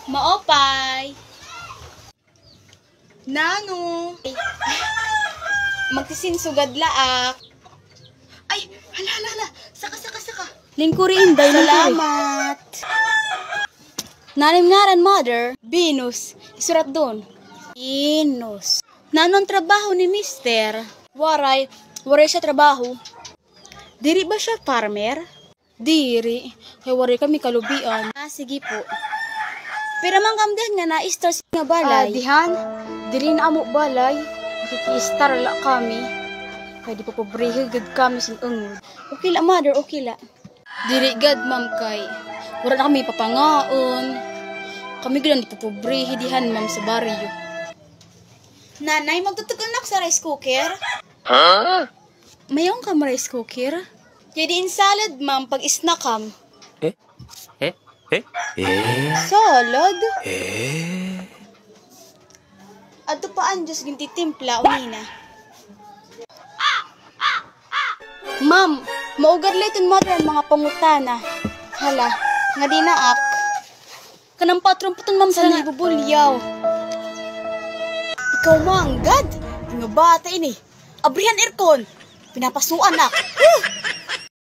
Maopay. Nano. Magtisinsugad laak. Ay, hala. Saka. Lingkuri inday. Salamat. Nanim ngaran, mother. Venus. Isurat doon. Venus. Nanong trabaho ni mister? Waray siya trabaho. Diri ba siya farmer? Diri. Kaya waray kami kalubian. Sige po. Pero mangkamdahan nga na-star nga balay. Dihan. Diri na amo balay. Nakiki-star la kami. Kaya di pa pobrehigad kami sin ungod. Okay la, mother, okay la. Diri gad, ma'am, kay wala na kami papangaon. Kami gud di pa pobrehidihan, ma'am, sa baryo. Nanay, magtutugon na sa rice cooker? Mayroon ka rice cooker? Jadi in salad, ma'am, pag isnakam. Salad? Ato pa ang Diyos ginti timpla, unina. Ma'am, maugad layton mother ang mga pangutana. Hala, nga di naak. Kanang patron puton, ma'am, sa nabubulyaw. Ikaw manggad, nga bata ini. Abrihan aircon, pinapasuan na.